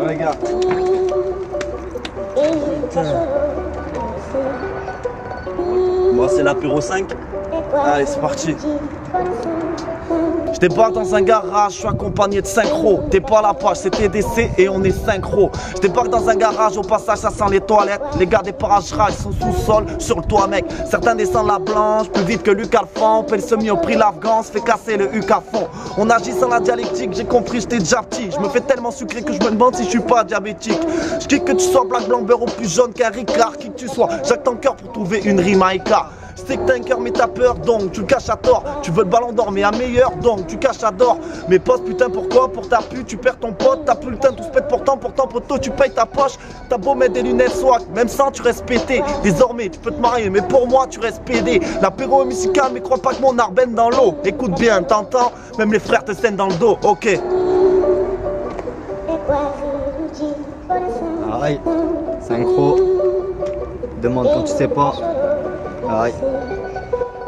Ouais, gars. Moi, c'est l'apéro 5. Allez, c'est parti. Je débarque dans un garage, je suis accompagné de synchro. T'es pas à la page, c'est TDC et on est synchro. Je débarque dans un garage, au passage ça sent les toilettes. Les gars des parages rares, ils sont sous-sol, sur le toit mec. Certains descendent la blanche, plus vite que Luc Alphand. Paye le semi au prix l'Afghan, se fait casser le huc à fond. On agit sans la dialectique, j'ai compris, j'étais déjà petit. Je me fais tellement sucré que je me demande si je suis pas diabétique. Je kick que tu sois black, blanc, beurre ou plus jaune qu'un Ricard. Qui que tu sois, jacte ton cœur pour trouver une rime à écart. C'est que t'as un cœur mais t'as peur donc tu le caches à tort. Tu veux le ballon d'or mais à meilleur donc tu caches à d'or. Mais poste putain pourquoi pour ta pute tu perds ton pote. T'as plus le temps tout se pète pourtant poteau tu payes ta poche. T'as beau mettre des lunettes swag même sans tu restes pété. Désormais tu peux te marier mais pour moi tu restes pédé. L'apéro est musical mais crois pas que mon arbène dans l'eau. Écoute bien t'entends même les frères te saignent dans le dos. Ok. Aïe, synchro. Demande quand tu sais pas. Aïe.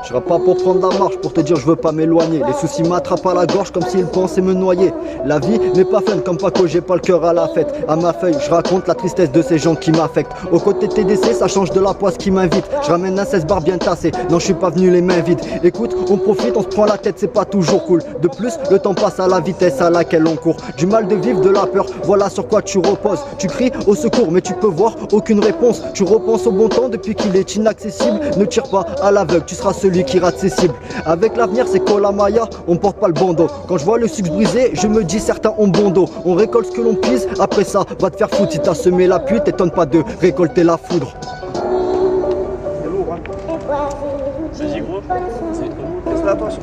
Je serai pas pour prendre la marche, pour te dire je veux pas m'éloigner. Les soucis m'attrapent à la gorge comme s'ils pensaient me noyer. La vie n'est pas fun comme Paco, j'ai pas le cœur à la fête. À ma feuille, je raconte la tristesse de ces gens qui m'affectent. Aux côtés de TDC, ça change de la poisse qui m'invite. Je ramène un 16 bar bien tassé, non je suis pas venu les mains vides. Écoute, on profite, on se prend la tête, c'est pas toujours cool. De plus, le temps passe à la vitesse à laquelle on court. Du mal de vivre, de la peur, voilà sur quoi tu reposes. Tu cries au secours, mais tu peux voir aucune réponse. Tu repenses au bon temps depuis qu'il est inaccessible. Ne tire pas à l'aveugle, tu seras celui qui rate ses cibles. Avec l'avenir c'est Kolamaya, on porte pas le bandeau. Quand je vois le sucre brisé, je me dis certains ont bon dos. On récolte ce que l'on pise, après ça va te faire foutre. Si t'as semé la pluie, t'étonne pas de récolter la foudre. C'est lourd hein. Vas-y gros. Laisse la poche.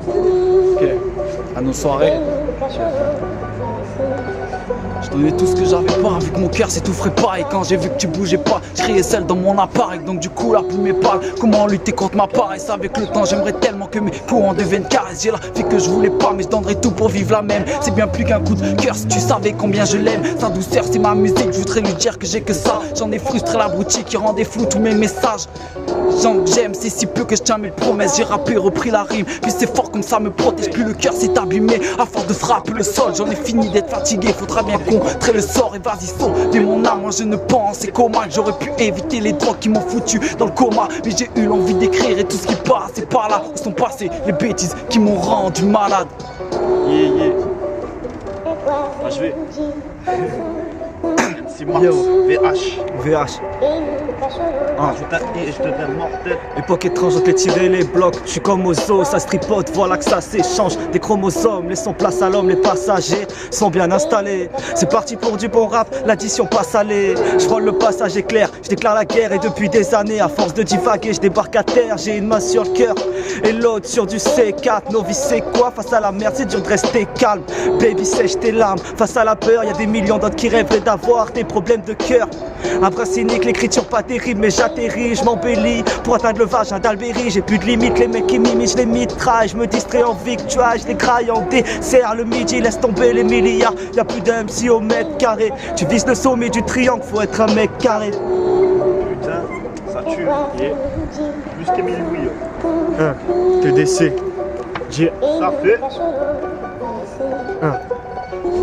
Ok. À nos soirées. Je donnais tout ce que j'avais pas, vu que mon cœur s'étoufferait pas. Et quand j'ai vu que tu bougeais pas, je criais celle dans mon appareil. Donc du coup la plume m'épale. Comment lutter contre ma paresse? Avec le temps j'aimerais tellement que mes coups en deviennent caresses. J'ai la vie que je voulais pas mais je donnerais tout pour vivre la même. C'est bien plus qu'un coup de cœur si tu savais combien je l'aime. Sa douceur c'est ma musique, je voudrais lui dire que j'ai que ça. J'en ai frustré l'abruti qui rendait flou tous mes messages. Gens que j'aime, c'est si peu que je tiens mes promesses. J'ai rappé, repris la rime, puis c'est fort comme ça me protège. Puis le cœur s'est abîmé à force de frapper le sol. J'en ai fini d'être fatigué, faudra bien contrer le sort. Et vas-y sauve mon âme, moi je ne pensais qu'au mal. J'aurais pu éviter les drogues qui m'ont foutu dans le coma. Mais j'ai eu l'envie d'écrire et tout ce qui passe c'est par là où sont passées les bêtises qui m'ont rendu malade. Yeah yeah. Ah, je vais. C'est Mars, VH. VH. Ah, je deviens mortel. Époque étrange, on te tirer les blocs. Je suis comme Ozo, ça se tripote, voilà que ça s'échange. Des chromosomes, laissons place à l'homme, les passagers sont bien installés. C'est parti pour du bon rap, l'addition pas salée. Je vole le passage éclair, je déclare la guerre. Et depuis des années, à force de divaguer, je débarque à terre. J'ai une main sur le cœur et l'autre sur du C4. Novice c'est quoi? Face à la merde, c'est dur de rester calme. Baby sèche tes larmes, face à la peur, y a des millions d'autres qui rêveraient d'avoir des problèmes de cœur. Un vrai cynique, l'écriture pas terrible, mais j'atterris, je m'embellis pour atteindre le vagin d'Albéry. J'ai plus de limites, les mecs qui m'imitent, je les mitraille. Je me distrais en victoire, je les graille en dessert le midi, laisse tomber les milliards. Y'a plus d'un MC au mètre carré. Tu vises le sommet du triangle, faut être un mec carré. Putain, ça tue, yeah. Plus qu'Emile Louis. TDC. Ça fait.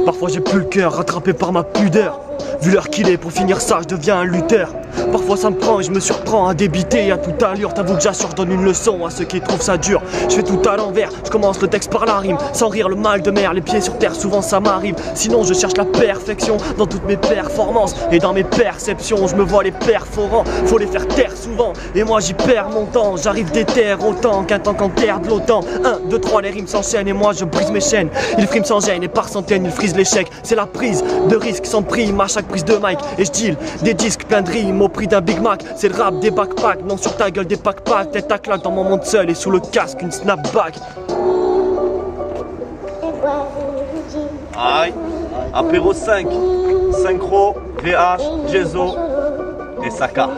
Parfois j'ai plus le cœur, rattrapé par ma pudeur. Vu l'heure qu'il est, pour finir ça, je deviens un lutteur. Parfois ça me prend et je me surprends à débiter à toute allure. T'avoue que j'assure, je donne une leçon à ceux qui trouvent ça dur. Je fais tout à l'envers, je commence le texte par la rime. Sans rire le mal de mer, les pieds sur terre, souvent ça m'arrive. Sinon je cherche la perfection dans toutes mes performances. Et dans mes perceptions, je me vois les perforants. Faut les faire taire souvent, et moi j'y perds mon temps. J'arrive déterre autant qu'un tank en terre de l'OTAN. 1, 2, 3, les rimes s'enchaînent et moi je brise mes chaînes. Ils friment sans gêne et par centaines ils frisent l'échec. C'est la prise de risque sans prime à chaque prise de mic. Et je deal des disques plein de rimes au prix d'un Big Mac. C'est le rap des backpacks, non sur ta gueule des pack-packs. Tête à claque dans mon monde seul et sous le casque une snapback. Aïe, apéro 5, synchro, VH, Jezo et Saka.